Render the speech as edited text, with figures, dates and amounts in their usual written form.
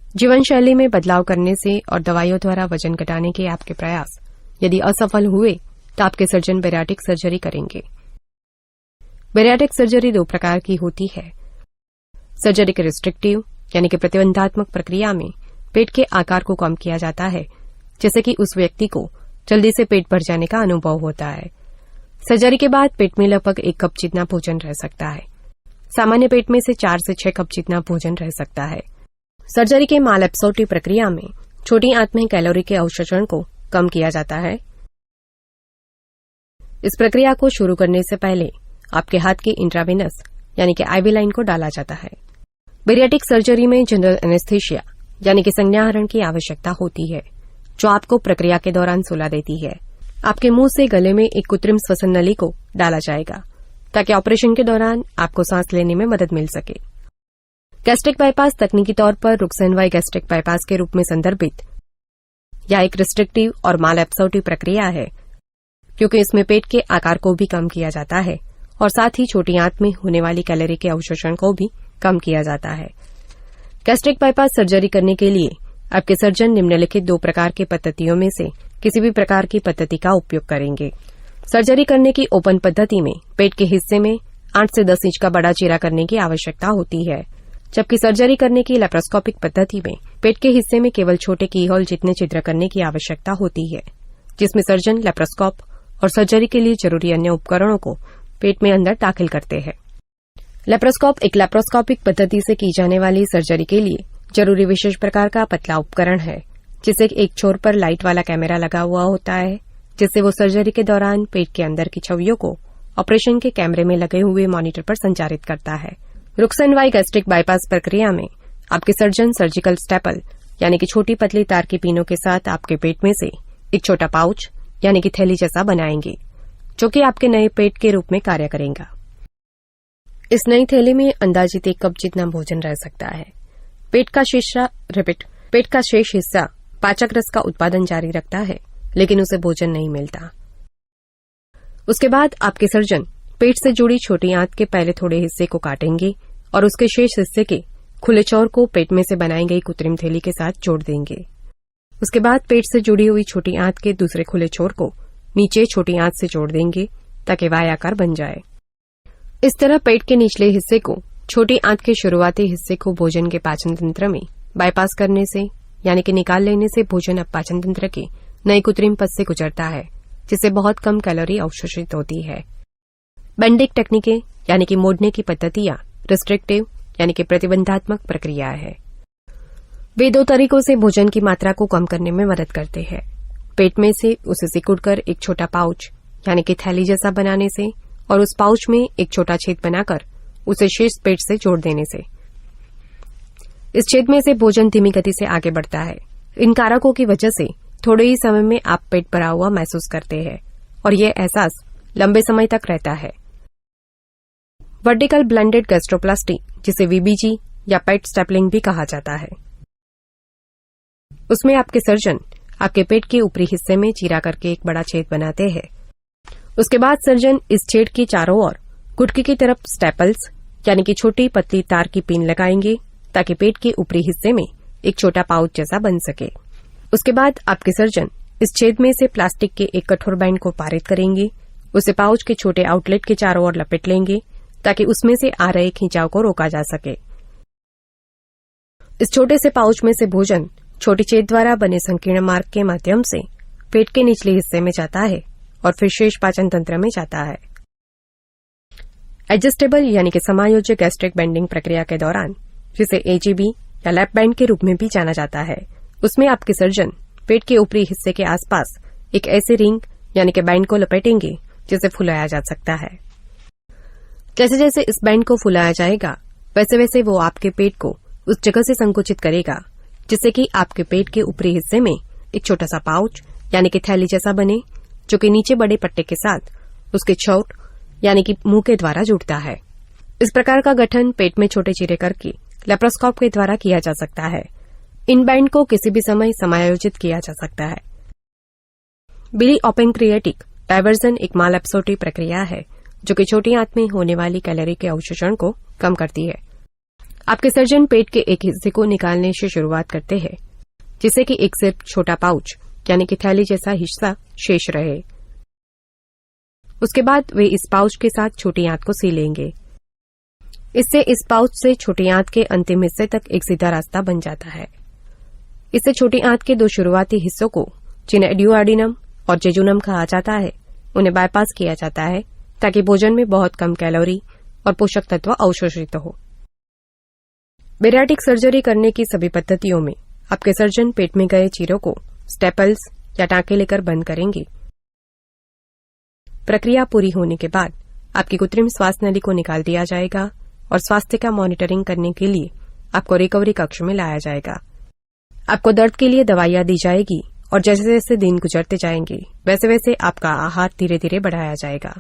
जीवन शैली में बदलाव करने से और दवाइयों द्वारा वजन घटाने के आपके प्रयास यदि असफल हुए तो आपके सर्जन बैरियाट्रिक सर्जरी करेंगे। बैरियाट्रिक सर्जरी 2 प्रकार की होती है। सर्जरी रिस्ट्रिक्टिव यानी कि प्रतिबंधात्मक प्रक्रिया में पेट के आकार को कम किया जाता है, जैसे कि उस व्यक्ति को जल्दी से पेट भर जाने का अनुभव होता है। सर्जरी के बाद पेट में लगभग 1 कप जितना भोजन रह सकता है। सामान्य पेट में से 4 से 6 कप जितना भोजन रह सकता है। सर्जरी के मालएब्सोर्प्टिव प्रक्रिया में छोटी आंत में कैलोरी के अवशोषण को कम किया जाता है। इस प्रक्रिया को शुरू करने से पहले आपके हाथ की इंट्रावेनस यानी कि आईवी लाइन को डाला जाता है। बैरियाट्रिक सर्जरी में जनरल एनेस्थीसिया यानी कि संज्ञाहरण की आवश्यकता होती है, जो आपको प्रक्रिया के दौरान सुला देती है। आपके मुंह से गले में एक कृत्रिम श्वसन नली को डाला जाएगा ताकि ऑपरेशन के दौरान आपको सांस लेने में मदद मिल सके। गैस्ट्रिक बाईपास तकनीकी तौर पर रुक्सेनवाई गैस्ट्रिक बाईपास के रूप में संदर्भित या एक रिस्ट्रिक्टिव और मालएब्सोर्प्टिव प्रक्रिया है, क्योंकि इसमें पेट के आकार को भी कम किया जाता है और साथ ही छोटी आंत में होने वाली कैलोरी के अवशोषण को भी कम किया जाता है। गैस्ट्रिक बाईपास सर्जरी करने के लिए आपके सर्जन निम्नलिखित 2 प्रकार की पद्धतियों में से किसी भी प्रकार की पद्धति का उपयोग करेंगे। सर्जरी करने की ओपन पद्धति में पेट के हिस्से में 8 से 10 इंच का बड़ा चीरा करने की आवश्यकता होती है, जबकि सर्जरी करने की लैप्रोस्कोपिक पद्धति में पेट के हिस्से में केवल छोटे कीहोल जितने छिद्र करने की आवश्यकता होती है, जिसमें सर्जन लैप्रोस्कोप और सर्जरी के लिए जरूरी अन्य उपकरणों को पेट में अंदर दाखिल करते हैं। लैप्रोस्कोप एक लैप्रोस्कोपिक पद्धति से की जाने वाली सर्जरी के लिए जरूरी विशेष प्रकार का पतला उपकरण है, जिसे एक छोर पर लाइट वाला कैमरा लगा हुआ होता है, जिससे वो सर्जरी के दौरान पेट के अंदर की छवियों को ऑपरेशन के कैमरे में लगे हुए मॉनिटर पर संचारित करता है। रुक्सेनवाई गैस्ट्रिक बाईपास प्रक्रिया में आपके सर्जन सर्जिकल स्टेपल यानी कि छोटी पतली तार की पीनों के साथ आपके पेट में से एक छोटा पाउच यानी कि थैली जैसा बनाएंगे, जो कि आपके नए पेट के रूप में कार्य करेगा। इस नई थैली में अंदाजित 1 कप जितना भोजन रह सकता है। पेट का शेष हिस्सा पाचक रस का उत्पादन जारी रखता है, लेकिन उसे भोजन नहीं मिलता। उसके बाद आपके सर्जन पेट से जुड़ी छोटी आंत के पहले थोड़े हिस्से को काटेंगे और उसके शेष हिस्से के खुले चौर को पेट में से बनाई गई कृत्रिम थैली के साथ जोड़ देंगे। उसके बाद पेट से जुड़ी हुई छोटी आंत के दूसरे खुले छोर को नीचे छोटी आंत से जोड़ देंगे ताकि वाय आकार बन जाए। इस तरह पेट के निचले हिस्से को छोटी आंत के शुरुआती हिस्से को भोजन के पाचन तंत्र में बाईपास करने से यानी कि निकाल लेने से भोजन अब पाचन तंत्र के नए कृत्रिम पथ से गुजरता है, जिससे बहुत कम कैलोरी अवशोषित होती है। बेंडिक टेक्निकें यानी कि मोड़ने की पद्धतियां रिस्ट्रिक्टिव यानी कि प्रतिबंधात्मक प्रक्रिया है। वे 2 तरीकों से भोजन की मात्रा को कम करने में मदद करते हैं। पेट में से उसे सिकुड़कर एक छोटा पाउच यानी कि थैली जैसा बनाने से और उस पाउच में एक छोटा छेद बनाकर उसे शेष पेट से जोड़ देने से। इस छेद में से भोजन धीमी गति से आगे बढ़ता है। इन कारकों की वजह से थोड़े ही समय में आप पेट भरा हुआ महसूस करते हैं और यह एहसास लंबे समय तक रहता है। वर्टिकल ब्लेंडेड गैस्ट्रोप्लास्टी, जिसे वीबीजी या पेट स्टेपलिंग भी कहा जाता है, उसमें आपके सर्जन आपके पेट के ऊपरी हिस्से में चीरा करके एक बड़ा छेद बनाते हैं। उसके बाद सर्जन इस छेद के चारों ओर गुटके की तरफ स्टेपल्स यानी कि छोटी पतली तार की पिन लगाएंगे ताकि पेट के ऊपरी हिस्से में एक छोटा पाउच जैसा बन सके। उसके बाद आपके सर्जन इस छेद में से प्लास्टिक के एक कठोर बैंड को पारित करेंगे, उसे पाउच के छोटे आउटलेट के चारों ओर लपेट लेंगे ताकि उसमें से आ रहे खिंचाव को रोका जा सके। इस छोटे से पाउच में से भोजन छोटी छेद द्वारा बने संकीर्ण मार्ग के माध्यम से पेट के निचले हिस्से में जाता है और फिर शेष पाचन तंत्र में जाता है। एडजस्टेबल यानी कि समायोज्य गैस्ट्रिक बेंडिंग प्रक्रिया के दौरान, जिसे एजीबी या लैप बैंड के रूप में भी जाना जाता है, उसमें आपके सर्जन पेट के ऊपरी हिस्से के आसपास एक ऐसे रिंग यानी कि बैंड को लपेटेंगे जिसे फुलाया जा सकता है। जैसे जैसे इस बैंड को फुलाया जाएगा, वैसे वैसे वो आपके पेट को उस जगह से संकुचित करेगा जिससे कि आपके पेट के ऊपरी हिस्से में एक छोटा सा पाउच यानी कि थैली जैसा बने, जो कि नीचे बड़े पट्टे के साथ उसके छोट यानी कि मुंह के द्वारा जुड़ता है। इस प्रकार का गठन पेट में छोटे चीरे करके लैप्रोस्कोप के द्वारा किया जा सकता है। इन बैंड को किसी भी समय समायोजित किया जा सकता है। बिलिओपेनक्रियाटिक डायवर्जन एक मालएब्सोर्प्टिव प्रक्रिया है जो कि छोटी आंत में होने वाली कैलोरी के अवशोषण को कम करती है। आपके सर्जन पेट के एक हिस्से को निकालने से शुरुआत करते हैं, जिससे कि एक सिर्फ छोटा पाउच यानी कि थैली जैसा हिस्सा शेष रहे। उसके बाद वे इस पाउच के साथ छोटी आंत को सिलेंगे। इससे इस पाउच से छोटी आंत के अंतिम हिस्से तक एक सीधा रास्ता बन जाता है। इससे छोटी आंत के दो शुरुआती हिस्सों को, जिन्हें ड्यूआर्डिनम और जेजुनम कहा जाता है, उन्हें बाईपास किया जाता है ताकि भोजन में बहुत कम कैलोरी और पोषक तत्व अवशोषित हो। बेरियाट्रिक सर्जरी करने की सभी पद्धतियों में आपके सर्जन पेट में गए चीरों को स्टेपल्स या टांके लेकर बंद करेंगे। प्रक्रिया पूरी होने के बाद आपकी कृत्रिम श्वास नली को निकाल दिया जाएगा और स्वास्थ्य का मॉनिटरिंग करने के लिए आपको रिकवरी कक्ष में लाया जाएगा। आपको दर्द के लिए दवाइयां दी जाएगी और जैसे जैसे दिन गुजरते जाएंगे वैसे वैसे आपका आहार धीरे धीरे बढ़ाया जाएगा।